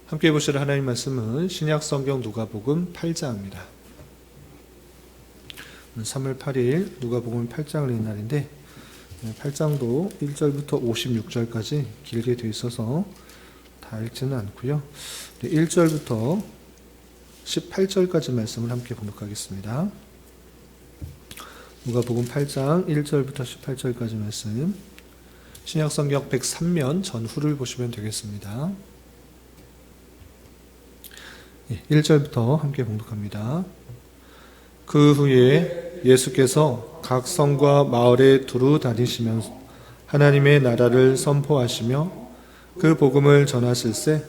함께 보실 하나님 말씀은 신약성경 누가복음 8장입니다. 3월 8일 누가복음 8장을 읽는 날인데 8장도 1절부터 56절까지 길게 되어 있어서 다 읽지는 않고요. 1절부터 18절까지 말씀을 함께 봉독하겠습니다. 누가복음 8장 1절부터 18절까지 말씀, 신약성경 103면 전후를 보시면 되겠습니다. 1절부터 함께 봉독합니다. 그 후에 예수께서 각 성과 마을에 두루 다니시면서 하나님의 나라를 선포하시며 그 복음을 전하실세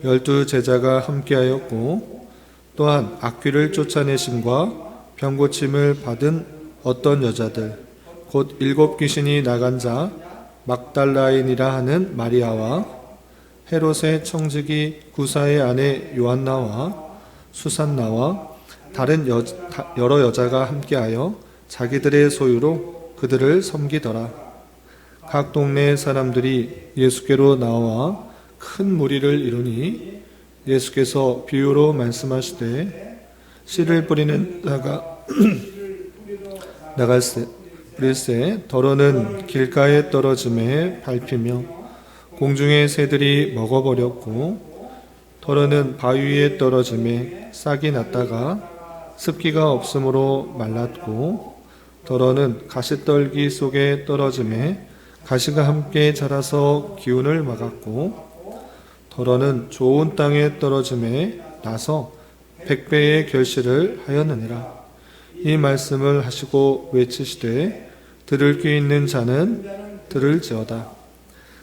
12 제자가 함께하였고, 또한 악귀를 쫓아내심과 병고침을 받은 어떤 여자들 곧 7 귀신이 나간 자 막달라인이라 하는 마리아와 헤롯의 청지기 구사의 아내 요한나와 수산나와 다른 여러 여자가 함께하여 자기들의 소유로 그들을 섬기더라. 각 동네 사람들이 예수께로 나와 큰 무리를 이루니 예수께서 비유로 말씀하시되 씨를 뿌리는 자가 나갈새 뿌릴새 더러는 길가에 떨어짐에 밟히며 공중의 새들이 먹어버렸고, 더러는 바위 위에 떨어짐에 싹이 났다가 습기가 없으므로 말랐고, 더러는 가시떨기 속에 떨어짐에 가시가 함께 자라서 기운을 막았고, 더러는 좋은 땅에 떨어짐에 나서 100배의 결실을 하였느니라. 이 말씀을 하시고 외치시되 들을 귀 있는 자는 들을지어다.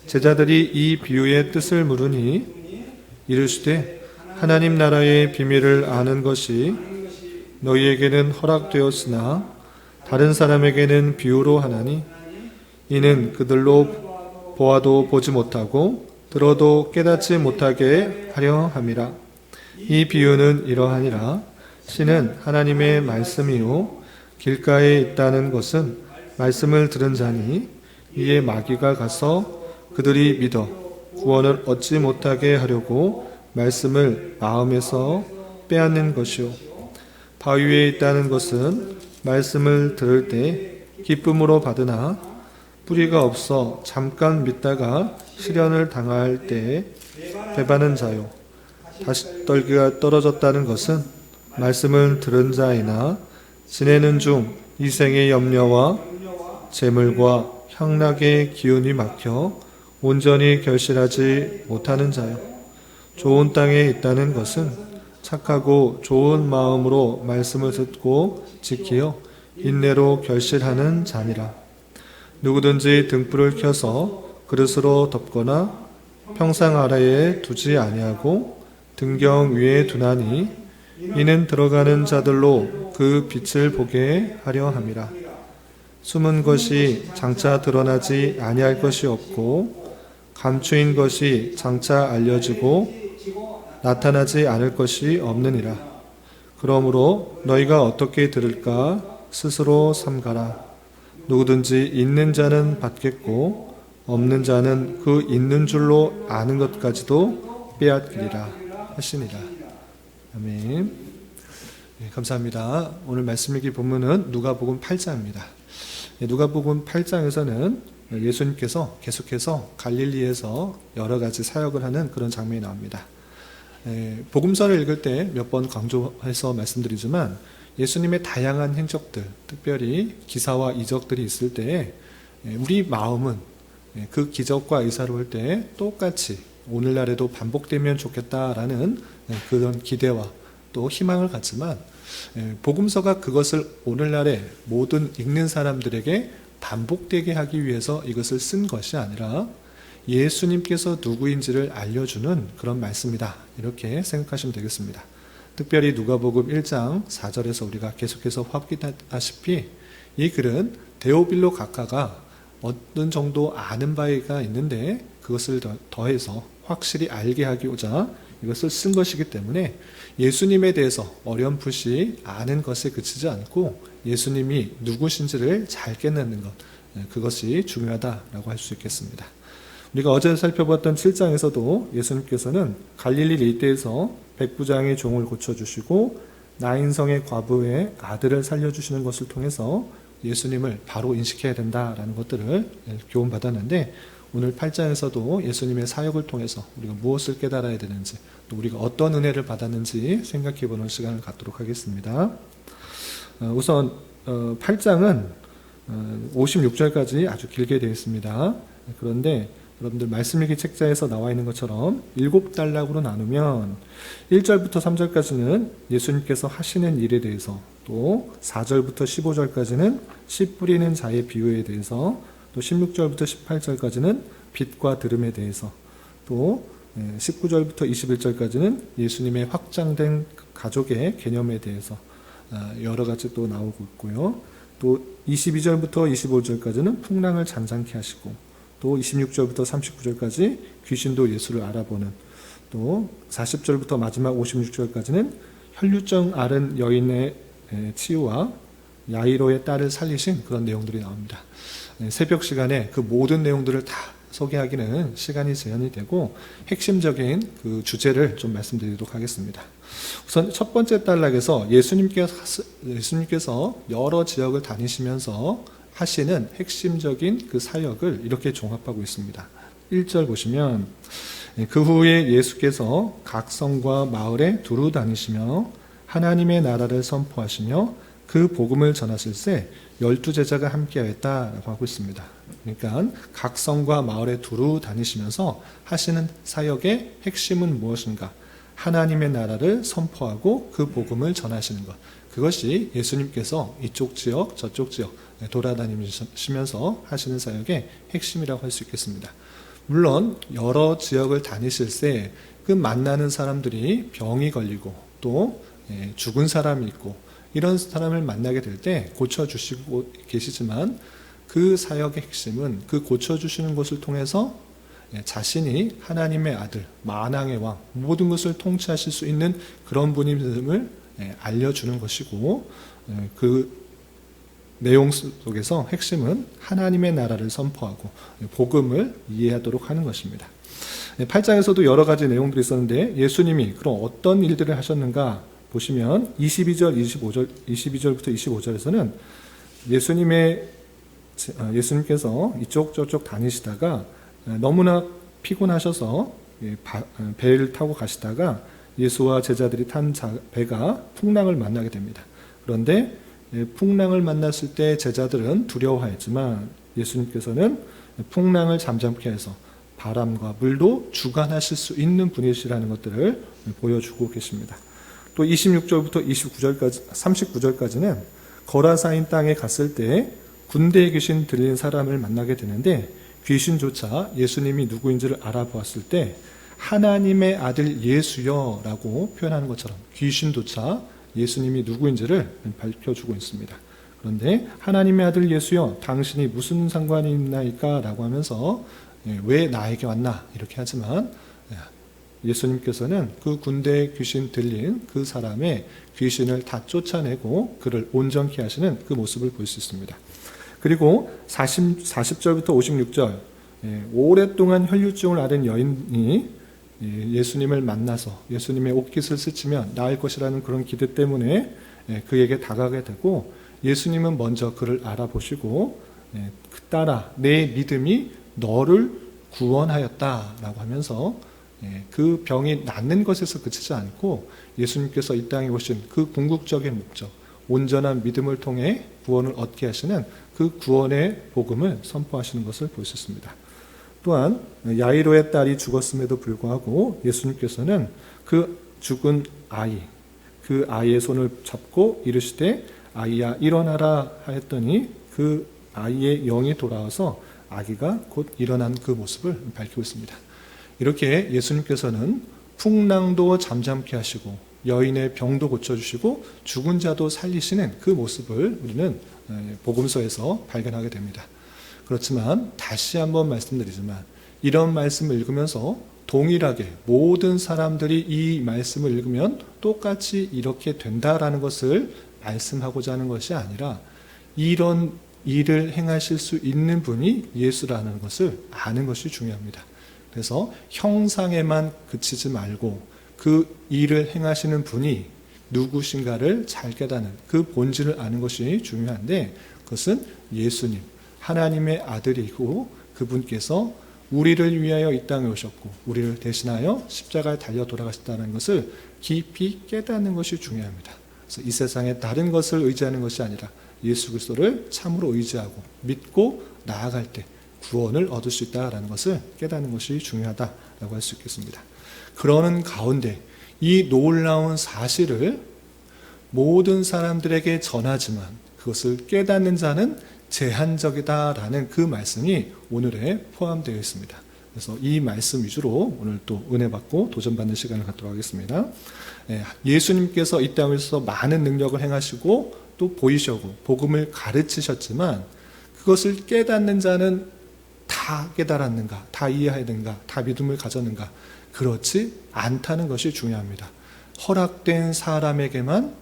제자들이 이 비유의 뜻을 물으니 이르시되 하나님 나라의 비밀을 아는 것이 너희에게는 허락되었으나 다른 사람에게는 비유로 하나니, 이는 그들로 보아도 보지 못하고 들어도 깨닫지 못하게 하려 함이라. 이 비유는 이러하니라. 씨는 하나님의 말씀이요 길가에 있다는 것은 말씀을 들은 자니, 이에 마귀가 가서 그들이 믿어 구원을 얻지 못하게 하려고 말씀을 마음에서 빼앗는 것이요, 바위 위에 있다는 것은 말씀을 들을 때 기쁨으로 받으나 뿌리가 없어 잠깐 믿다가 시련을 당할 때 배반한 자요, 가시떨기가 떨어졌다는 것은 말씀을 들은 자이나 지내는 중 이 생의 염려와 재물과 향락의 기운이 막혀 온전히 결실하지 못하는 자요, 좋은 땅에 있다는 것은 착하고 좋은 마음으로 말씀을 듣고 지키어 인내로 결실하는 자니라. 누구든지 등불을 켜서 그릇으로 덮거나 평상 아래에 두지 아니하고 등경 위에 두나니, 이는 들어가는 자들로 그 빛을 보게 하려 함이라. 숨은 것이 장차 드러나지 아니할 것이 없고 감추인 것이 장차 알려지고 나타나지 않을 것이 없느니라. 그러므로 너희가 어떻게 들을까 스스로 삼가라. 누구든지 있는 자는 받겠고 없는 자는 그 있는 줄로 아는 것까지도 빼앗기리라 하시니라. 아멘. 네, 감사합니다. 오늘 말씀 읽기 본문은 누가복음 8장입니다. 누가복음 8장에서는 예수님께서 계속해서 갈릴리에서 여러 가지 사역을 하는 그런 장면이 나옵니다. 복음서를 읽을 때 몇 번 강조해서 말씀드리지만, 예수님의 다양한 행적들, 특별히 기사와 이적들이 있을 때 우리 마음은 그 기적과 의사를 볼 때 똑같이 오늘날에도 반복되면 좋겠다라는 그런 기대와 또 희망을 갖지만, 복음서가 그것을 오늘날의 모든 읽는 사람들에게 반복되게 하기 위해서 이것을 쓴 것이 아니라 예수님께서 누구인지를 알려주는 그런 말씀이다, 이렇게 생각하시면 되겠습니다. 특별히 누가복음 1장 4절에서 우리가 계속해서 확인하다시피 이 글은 데오빌로 각하가 어떤 정도 아는 바가 있는데 그것을 더해서 확실히 알게 하기보자 이것을 쓴 것이기 때문에 예수님에 대해서 어렴풋이 아는 것에 그치지 않고 예수님이 누구신지를 잘 깨닫는 것, 그것이 중요하다라고 할 수 있겠습니다. 우리가 어제 살펴봤던 7장에서도 예수님께서는 갈릴리 일대에서 백부장의 종을 고쳐주시고 나인성의 과부의 아들을 살려주시는 것을 통해서 예수님을 바로 인식해야 된다라는 것들을 교훈받았는데, 오늘 8장에서도 예수님의 사역을 통해서 우리가 무엇을 깨달아야 되는지, 또 우리가 어떤 은혜를 받았는지 생각해보는 시간을 갖도록 하겠습니다. 우선 8장은 56절까지 아주 길게 되어 있습니다. 그런데 여러분들 말씀일기 책자에서 나와 있는 것처럼 7단락으로 나누면 1절부터 3절까지는 예수님께서 하시는 일에 대해서, 또 4절부터 15절까지는 씨 뿌리는 자의 비유에 대해서, 또 16절부터 18절까지는 빛과 들음에 대해서, 또 19절부터 21절까지는 예수님의 확장된 가족의 개념에 대해서 여러 가지 또 나오고 있고요. 또 22절부터 25절까지는 풍랑을 잔잔케 하시고, 또 26절부터 39절까지 귀신도 예수를 알아보는, 또 40절부터 마지막 56절까지는 혈류증 앓은 여인의 치유와 야이로의 딸을 살리신 그런 내용들이 나옵니다. 새벽 시간에 그 모든 내용들을 다 소개하기는 시간이 제한이 되고 핵심적인 그 주제를 좀 말씀드리도록 하겠습니다. 우선 첫 번째 단락에서 예수님께서 여러 지역을 다니시면서 하시는 핵심적인 그 사역을 이렇게 종합하고 있습니다. 1절 보시면, 그 후에 예수께서 각 성과 마을에 두루 다니시며 하나님의 나라를 선포하시며 그 복음을 전하실새 12제자가 함께하였다라고 하고 있습니다. 그러니까 각 성과 마을에 두루 다니시면서 하시는 사역의 핵심은 무엇인가? 하나님의 나라를 선포하고 그 복음을 전하시는 것. 그것이 예수님께서 이쪽 지역 저쪽 지역 돌아다니시면서 하시는 사역의 핵심이라고 할 수 있겠습니다. 물론 여러 지역을 다니실 때 그 만나는 사람들이 병이 걸리고 또 죽은 사람이 있고 이런 사람을 만나게 될 때 고쳐주시고 계시지만, 그 사역의 핵심은 그 고쳐주시는 것을 통해서 자신이 하나님의 아들, 만왕의 왕, 모든 것을 통치하실 수 있는 그런 분임을 알려주는 것이고, 그 내용 속에서 핵심은 하나님의 나라를 선포하고 복음을 이해하도록 하는 것입니다. 8장에서도 여러 가지 내용들이 있었는데, 예수님이 그럼 어떤 일들을 하셨는가 보시면 22절부터 25절에서는 예수님께서 이쪽 저쪽 다니시다가 너무나 피곤하셔서 배를 타고 가시다가 예수와 제자들이 탄 배가 풍랑을 만나게 됩니다. 그런데 풍랑을 만났을 때 제자들은 두려워하였지만 예수님께서는 풍랑을 잠잠케 해서 바람과 물도 주관하실 수 있는 분이시라는 것들을 보여주고 계십니다. 또 26절부터 39절까지는 거라사인 땅에 갔을 때 군대에 귀신 들린 사람을 만나게 되는데, 귀신조차 예수님이 누구인지를 알아보았을 때 하나님의 아들 예수여 라고 표현하는 것처럼 귀신조차 예수님이 누구인지를 밝혀주고 있습니다. 그런데 하나님의 아들 예수여, 당신이 무슨 상관이 있나이까 라고 하면서 왜 나에게 왔나 이렇게 하지만, 예수님께서는 그 군대에 귀신 들린 그 사람의 귀신을 다 쫓아내고 그를 온전케 하시는 그 모습을 볼 수 있습니다. 그리고 40절부터 56절, 오랫동안 혈류증을 앓은 여인이 예수님을 만나서 예수님의 옷깃을 스치면 나을 것이라는 그런 기대 때문에 그에게 다가가게 되고, 예수님은 먼저 그를 알아보시고 따라 내 믿음이 너를 구원하였다라고 하면서 그 병이 낫는 것에서 그치지 않고 예수님께서 이 땅에 오신 그 궁극적인 목적, 온전한 믿음을 통해 구원을 얻게 하시는 그 구원의 복음을 선포하시는 것을 볼 수 있습니다. 또한 야이로의 딸이 죽었음에도 불구하고 예수님께서는 그 죽은 아이, 그 아이의 손을 잡고 이르시되 아이야 일어나라 하였더니 그 아이의 영이 돌아와서 아기가 곧 일어난 그 모습을 밝히고 있습니다. 이렇게 예수님께서는 풍랑도 잠잠케 하시고 여인의 병도 고쳐주시고 죽은 자도 살리시는 그 모습을 우리는 복음서에서 발견하게 됩니다. 그렇지만 다시 한번 말씀드리지만, 이런 말씀을 읽으면서 동일하게 모든 사람들이 이 말씀을 읽으면 똑같이 이렇게 된다라는 것을 말씀하고자 하는 것이 아니라, 이런 일을 행하실 수 있는 분이 예수라는 것을 아는 것이 중요합니다. 그래서 형상에만 그치지 말고 그 일을 행하시는 분이 누구신가를 잘 깨닫는 그 본질을 아는 것이 중요한데, 그것은 예수님, 하나님의 아들이고 그분께서 우리를 위하여 이 땅에 오셨고 우리를 대신하여 십자가에 달려 돌아가셨다는 것을 깊이 깨닫는 것이 중요합니다. 그래서 이 세상에 다른 것을 의지하는 것이 아니라 예수 그리스도를 참으로 의지하고 믿고 나아갈 때 구원을 얻을 수 있다는 것을 깨닫는 것이 중요하다라고 할 수 있겠습니다. 그러는 가운데 이 놀라운 사실을 모든 사람들에게 전하지만 그것을 깨닫는 자는 제한적이다라는 그 말씀이 오늘에 포함되어 있습니다. 그래서 이 말씀 위주로 오늘 또 은혜 받고 도전받는 시간을 갖도록 하겠습니다. 예수님께서 이 땅에서 많은 능력을 행하시고 또 보이시고 복음을 가르치셨지만 그것을 깨닫는 자는 다 깨달았는가, 다 이해했는가, 다 믿음을 가졌는가? 그렇지 않다는 것이 중요합니다. 허락된 사람에게만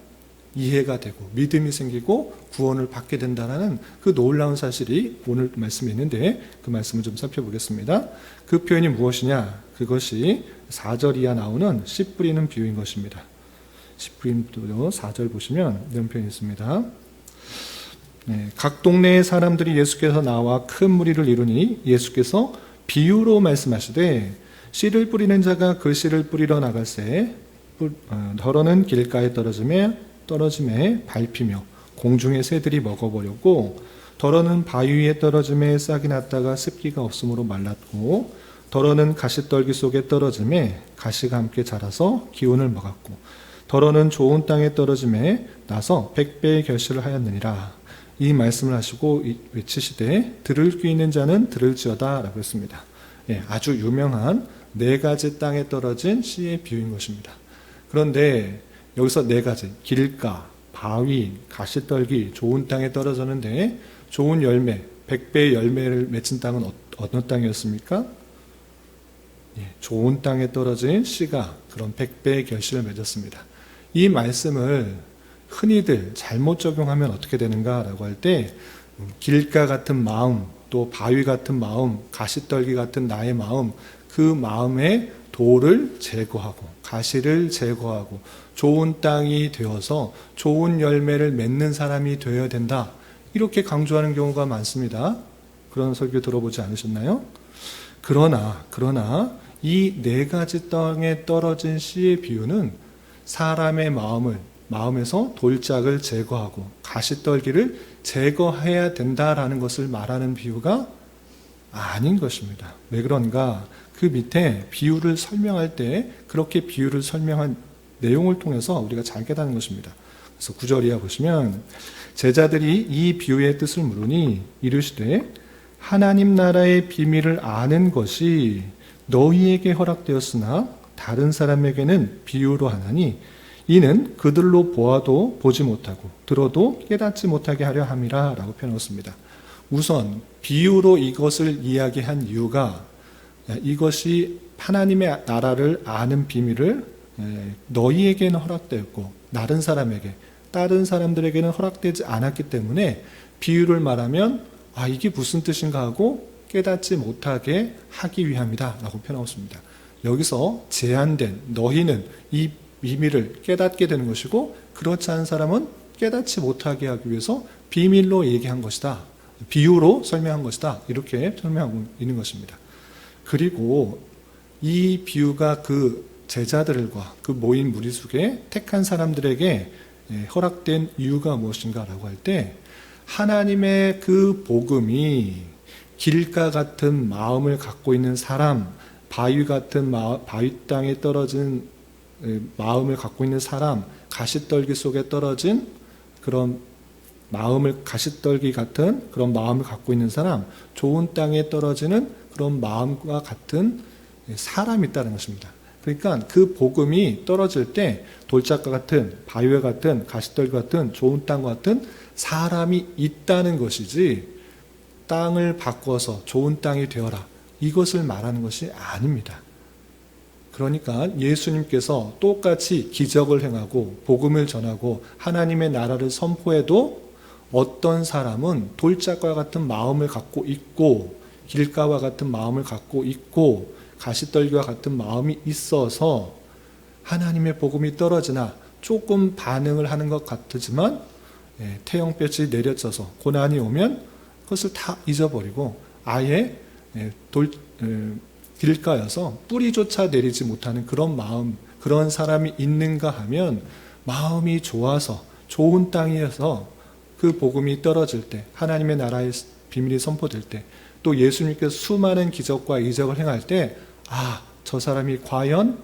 이해가 되고 믿음이 생기고 구원을 받게 된다는 그 놀라운 사실이 오늘 말씀에 있는데, 그 말씀을 좀 살펴보겠습니다. 그 표현이 무엇이냐? 그것이 4절 이하 나오는 씨 뿌리는 비유인 것입니다. 씨 뿌리는 비유 4절 보시면 이런 표현이 있습니다. 각 동네의 사람들이 예수께서 나와 큰 무리를 이루니 예수께서 비유로 말씀하시되, 씨를 뿌리는 자가 그 씨를 뿌리러 나갈새 덜어는 길가에 떨어짐에 밟히며 공중의 새들이 먹어버렸고, 덜어는 바위 위에 떨어짐에 싹이 났다가 습기가 없으므로 말랐고, 덜어는 가시떨기 속에 떨어짐에 가시가 함께 자라서 기운을 먹었고, 덜어는 좋은 땅에 떨어짐에 나서 100배의 결실을 하였느니라. 이 말씀을 하시고 외치시되 들을 귀 있는 자는 들을지어다 라고 했습니다. 아주 유명한 4가지 땅에 떨어진 씨의 비유인 것입니다. 그런데 여기서 4가지, 길가, 바위, 가시떨기, 좋은 땅에 떨어졌는데 좋은 열매, 100배의 열매를 맺힌 땅은 어느 땅이었습니까? 좋은 땅에 떨어진 씨가 그런 100배의 결실을 맺었습니다. 이 말씀을 흔히들 잘못 적용하면 어떻게 되는가라고 할 때, 길가 같은 마음, 또 바위 같은 마음, 가시떨기 같은 나의 마음, 그 마음의 돌을 제거하고 가시를 제거하고 좋은 땅이 되어서 좋은 열매를 맺는 사람이 되어야 된다, 이렇게 강조하는 경우가 많습니다. 그런 설교 들어보지 않으셨나요? 그러나 이 4가지 땅에 떨어진 씨의 비유는 사람의 마음에서 돌짝을 제거하고 가시떨기를 제거해야 된다라는 것을 말하는 비유가 아닌 것입니다. 왜 그런가? 그 밑에 비유를 설명할 때 그렇게 비유를 설명한 내용을 통해서 우리가 잘 깨닫는 것입니다. 그래서 9절 이하 보시면, 제자들이 이 비유의 뜻을 물으니 이르시되 하나님 나라의 비밀을 아는 것이 너희에게 허락되었으나 다른 사람에게는 비유로 하나니 이는 그들로 보아도 보지 못하고 들어도 깨닫지 못하게 하려 함이라 라고 표현했습니다. 우선 비유로 이것을 이야기한 이유가, 이것이 하나님의 나라를 아는 비밀을 너희에게는 허락되었고 다른 사람들에게는 허락되지 않았기 때문에 비유를 말하면 이게 무슨 뜻인가 하고 깨닫지 못하게 하기 위함이다 라고 표현하고 있습니다. 여기서 제한된 너희는 이 비밀을 깨닫게 되는 것이고, 그렇지 않은 사람은 깨닫지 못하게 하기 위해서 비밀로 얘기한 것이다, 비유로 설명한 것이다, 이렇게 설명하고 있는 것입니다. 그리고 이 비유가 그 제자들과 그 모인 무리 속에 택한 사람들에게 허락된 이유가 무엇인가 라고 할 때, 하나님의 그 복음이 길가 같은 마음을 갖고 있는 사람, 바위 같은 바위 땅에 떨어진 마음을 갖고 있는 사람, 가시떨기 속에 떨어진 그런 마음을, 가시떨기 같은 그런 마음을 갖고 있는 사람, 좋은 땅에 떨어지는 그런 마음과 같은 사람이 있다는 것입니다. 그러니까 그 복음이 떨어질 때 돌짝과 같은, 바위와 같은, 가시떨기 같은, 좋은 땅과 같은 사람이 있다는 것이지, 땅을 바꿔서 좋은 땅이 되어라, 이것을 말하는 것이 아닙니다. 그러니까 예수님께서 똑같이 기적을 행하고 복음을 전하고 하나님의 나라를 선포해도 어떤 사람은 돌짝과 같은 마음을 갖고 있고 길가와 같은 마음을 갖고 있고 가시떨기와 같은 마음이 있어서 하나님의 복음이 떨어지나 조금 반응을 하는 것 같지만 태영볕이 내려져서 고난이 오면 그것을 다 잊어버리고 아예 길가여서 뿌리조차 내리지 못하는 그런 마음, 그런 사람이 있는가 하면 마음이 좋아서 좋은 땅이어서 그 복음이 떨어질 때, 하나님의 나라의 비밀이 선포될 때, 또 예수님께서 수많은 기적과 이적을 행할 때, 아, 저 사람이 과연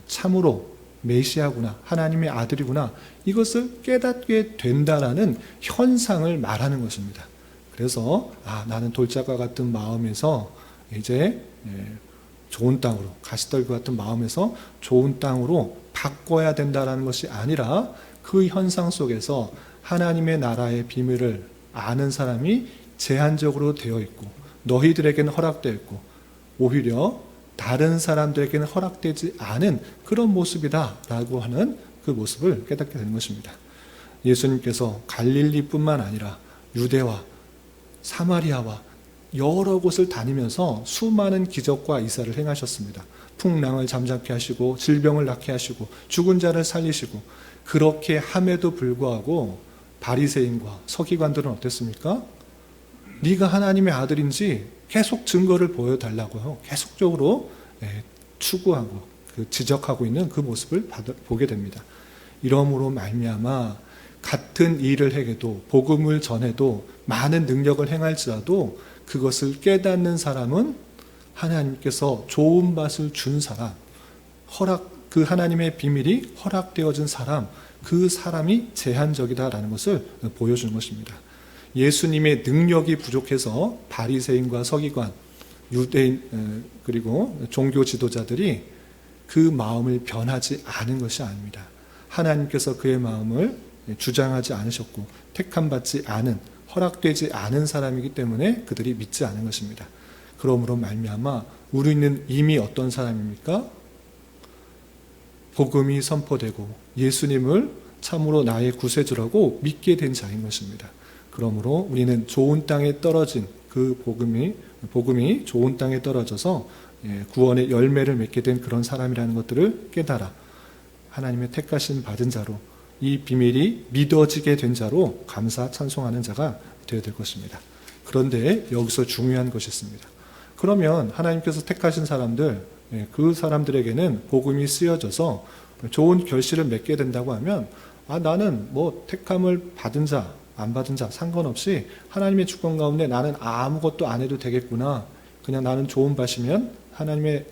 참으로 메시아구나, 하나님의 아들이구나, 이것을 깨닫게 된다라는 현상을 말하는 것입니다. 그래서 나는 돌짝과 같은 마음에서 이제 좋은 땅으로, 가시떨기 같은 마음에서 좋은 땅으로 바꿔야 된다라는 것이 아니라 그 현상 속에서 하나님의 나라의 비밀을 아는 사람이 제한적으로 되어 있고 너희들에게는 허락되어 있고 오히려 다른 사람들에게는 허락되지 않은 그런 모습이다라고 하는 그 모습을 깨닫게 되는 것입니다. 예수님께서 갈릴리뿐만 아니라 유대와 사마리아와 여러 곳을 다니면서 수많은 기적과 이사를 행하셨습니다. 풍랑을 잠잠케 하시고 질병을 낫게 하시고 죽은 자를 살리시고 그렇게 함에도 불구하고 바리새인과 서기관들은 어땠습니까? 네가 하나님의 아들인지 계속 증거를 보여달라고요. 계속적으로 추구하고 지적하고 있는 그 모습을 보게 됩니다. 이러므로 말미암아 같은 일을 해도 복음을 전해도 많은 능력을 행할지라도 그것을 깨닫는 사람은 하나님께서 좋은 맛을 준 사람, 그 하나님의 비밀이 허락되어진 사람, 그 사람이 제한적이다라는 것을 보여주는 것입니다. 예수님의 능력이 부족해서 바리새인과 서기관, 유대인 그리고 종교 지도자들이 그 마음을 변하지 않은 것이 아닙니다. 하나님께서 그의 마음을 주장하지 않으셨고 택함받지 않은, 허락되지 않은 사람이기 때문에 그들이 믿지 않은 것입니다. 그러므로 말미암아 우리는 이미 어떤 사람입니까? 복음이 선포되고 예수님을 참으로 나의 구세주라고 믿게 된 자인 것입니다. 그러므로 우리는 좋은 땅에 떨어진 그 복음이 좋은 땅에 떨어져서 구원의 열매를 맺게 된 그런 사람이라는 것들을 깨달아 하나님의 택하신 받은 자로 이 비밀이 믿어지게 된 자로 감사 찬송하는 자가 되어야 될 것입니다. 그런데 여기서 중요한 것이 있습니다. 그러면 하나님께서 택하신 사람들, 그 사람들에게는 복음이 쓰여져서 좋은 결실을 맺게 된다고 하면 나는 택함을 받은 자, 안 받은 자 상관없이 하나님의 주권 가운데 나는 아무것도 안 해도 되겠구나. 그냥 나는 좋은 밭이면 하나님의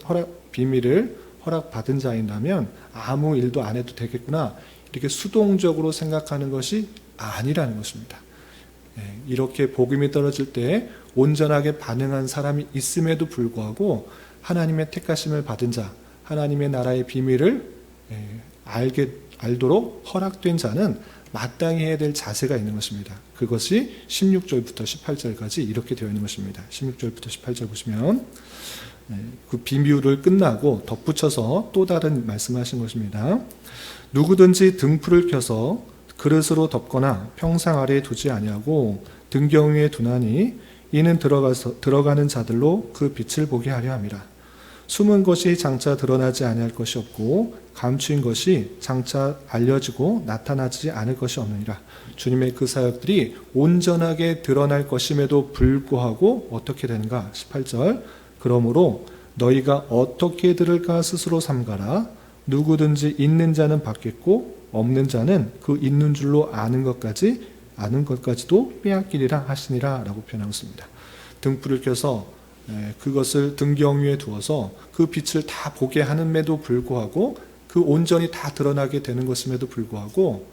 비밀을 허락받은 자인다면 아무 일도 안 해도 되겠구나. 이렇게 수동적으로 생각하는 것이 아니라는 것입니다. 이렇게 복음이 떨어질 때 온전하게 반응한 사람이 있음에도 불구하고 하나님의 택하심을 받은 자, 하나님의 나라의 비밀을 알도록 허락된 자는 마땅히 해야 될 자세가 있는 것입니다. 그것이 16절부터 18절까지 이렇게 되어 있는 것입니다. 16절부터 18절 보시면 그 비유를 끝나고 덧붙여서 또 다른 말씀하신 것입니다. 누구든지 등불을 켜서 그릇으로 덮거나 평상 아래에 두지 아니하고 등경 위에 두나니 이는 들어가는 자들로 그 빛을 보게 하려 함이라. 숨은 것이 장차 드러나지 아니할 것이 없고 감추인 것이 장차 알려지고 나타나지 않을 것이 없느니라. 주님의 그 사역들이 온전하게 드러날 것임에도 불구하고 어떻게 되는가? 18절. 그러므로 너희가 어떻게 들을까 스스로 삼가라. 누구든지 있는 자는 받겠고 없는 자는 그 있는 줄로 아는 것까지도 빼앗기리라 하시니라 라고 표현하고 있습니다. 등불을 켜서 그것을 등경 위에 두어서 그 빛을 다 보게 하는데도 불구하고 그 온전히 다 드러나게 되는 것임에도 불구하고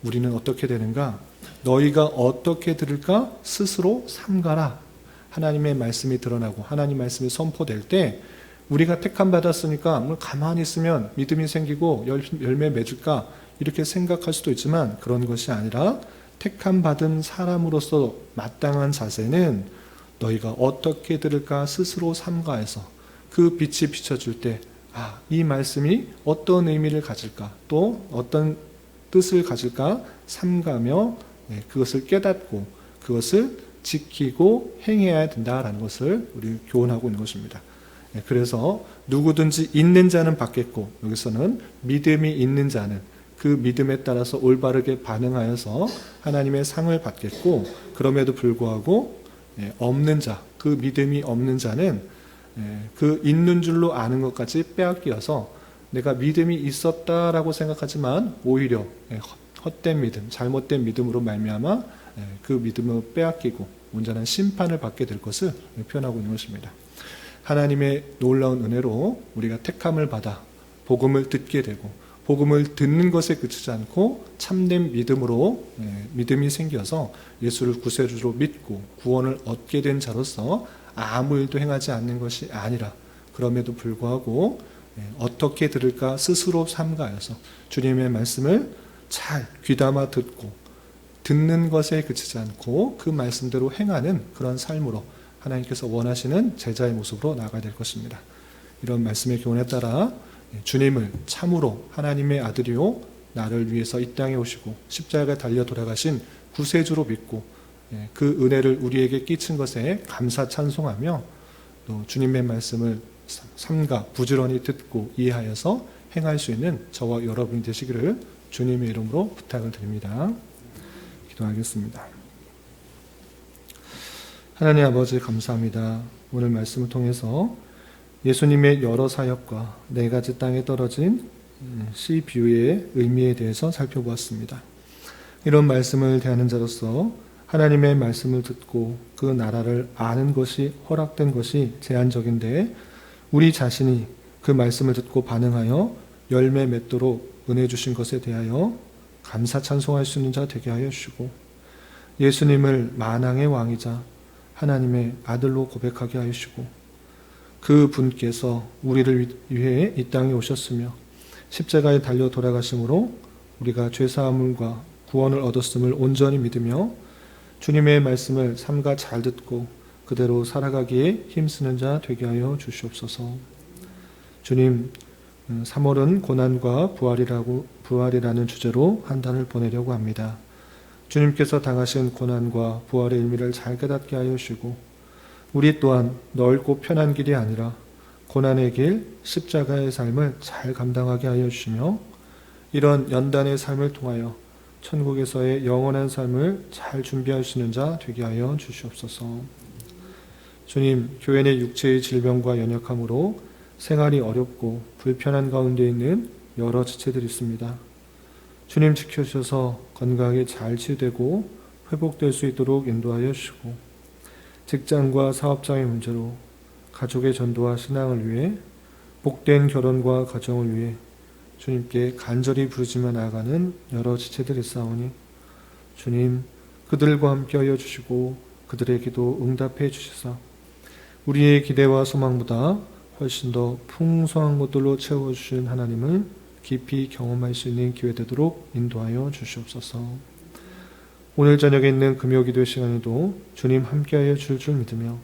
우리는 어떻게 되는가? 너희가 어떻게 들을까 스스로 삼가라. 하나님의 말씀이 드러나고 하나님 말씀이 선포될 때 우리가 택함 받았으니까 가만히 있으면 믿음이 생기고 열매 맺을까 이렇게 생각할 수도 있지만 그런 것이 아니라 택함 받은 사람으로서 마땅한 자세는 너희가 어떻게 들을까 스스로 삼가해서 그 빛이 비춰줄 때 이 말씀이 어떤 의미를 가질까 또 어떤 뜻을 가질까 삼가며 그것을 깨닫고 그것을 지키고 행해야 된다라는 것을 우리 교훈하고 있는 것입니다. 그래서 누구든지 있는 자는 받겠고, 여기서는 믿음이 있는 자는 그 믿음에 따라서 올바르게 반응하여서 하나님의 상을 받겠고, 그럼에도 불구하고 없는 자, 그 믿음이 없는 자는 그 있는 줄로 아는 것까지 빼앗기어서 내가 믿음이 있었다라고 생각하지만 오히려 헛된 믿음, 잘못된 믿음으로 말미암아 그 믿음을 빼앗기고 온전한 심판을 받게 될 것을 표현하고 있는 것입니다. 하나님의 놀라운 은혜로 우리가 택함을 받아 복음을 듣게 되고, 복음을 듣는 것에 그치지 않고 참된 믿음으로 믿음이 생겨서 예수를 구세주로 믿고 구원을 얻게 된 자로서 아무 일도 행하지 않는 것이 아니라, 그럼에도 불구하고 어떻게 들을까 스스로 삼가해서 주님의 말씀을 잘 귀담아 듣는 것에 그치지 않고 그 말씀대로 행하는 그런 삶으로 하나님께서 원하시는 제자의 모습으로 나아가야 될 것입니다. 이런 말씀의 교훈에 따라 주님을 참으로 하나님의 아들이요 나를 위해서 이 땅에 오시고 십자가에 달려 돌아가신 구세주로 믿고 그 은혜를 우리에게 끼친 것에 감사 찬송하며 또 주님의 말씀을 삼가 부지런히 듣고 이해하여서 행할 수 있는 저와 여러분이 되시기를 주님의 이름으로 부탁을 드립니다. 기도하겠습니다. 하나님 아버지 감사합니다. 오늘 말씀을 통해서 예수님의 여러 사역과 네 가지 땅에 떨어진 씨 비유의 의미에 대해서 살펴보았습니다. 이런 말씀을 대하는 자로서 하나님의 말씀을 듣고 그 나라를 아는 것이 허락된 것이 제한적인데, 우리 자신이 그 말씀을 듣고 반응하여 열매 맺도록 은혜 주신 것에 대하여 감사 찬송할 수 있는 자 되게 하여 주시고, 예수님을 만왕의 왕이자 하나님의 아들로 고백하게 하여 주시고, 그 분께서 우리를 위해 이 땅에 오셨으며 십자가에 달려 돌아가심으로 우리가 죄사함과 구원을 얻었음을 온전히 믿으며 주님의 말씀을 삼가 잘 듣고 그대로 살아가기에 힘쓰는 자 되게 하여 주시옵소서. 주님, 3월은 고난과 부활이라는 주제로 한 단을 보내려고 합니다. 주님께서 당하신 고난과 부활의 의미를 잘 깨닫게 하여 주시고, 우리 또한 넓고 편한 길이 아니라 고난의 길, 십자가의 삶을 잘 감당하게 하여 주시며, 이런 연단의 삶을 통하여 천국에서의 영원한 삶을 잘 준비할 수 있는 자 되게 하여 주시옵소서. 주님, 교회 내 육체의 질병과 연약함으로 생활이 어렵고 불편한 가운데 있는 여러 지체들이 있습니다. 주님 지켜주셔서 건강하게 잘 치유되고 회복될 수 있도록 인도하여 주시고, 직장과 사업장의 문제로 가족의 전도와 신앙을 위해 복된 결혼과 가정을 위해 주님께 간절히 부르짖며 나아가는 여러 지체들이 있사오니 주님, 그들과 함께하여 주시고 그들의 기도 응답해 주시사 우리의 기대와 소망보다 훨씬 더 풍성한 것들로 채워주신 하나님을 깊이 경험할 수 있는 기회 되도록 인도하여 주시옵소서. 오늘 저녁에 있는 금요기도 시간에도 주님 함께하여 줄 믿으며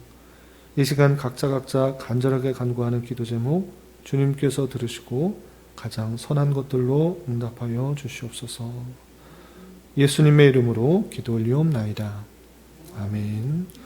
이 시간 각자 간절하게 간구하는 기도 제목 주님께서 들으시고 가장 선한 것들로 응답하여 주시옵소서. 예수님의 이름으로 기도 올리옵나이다. 아멘.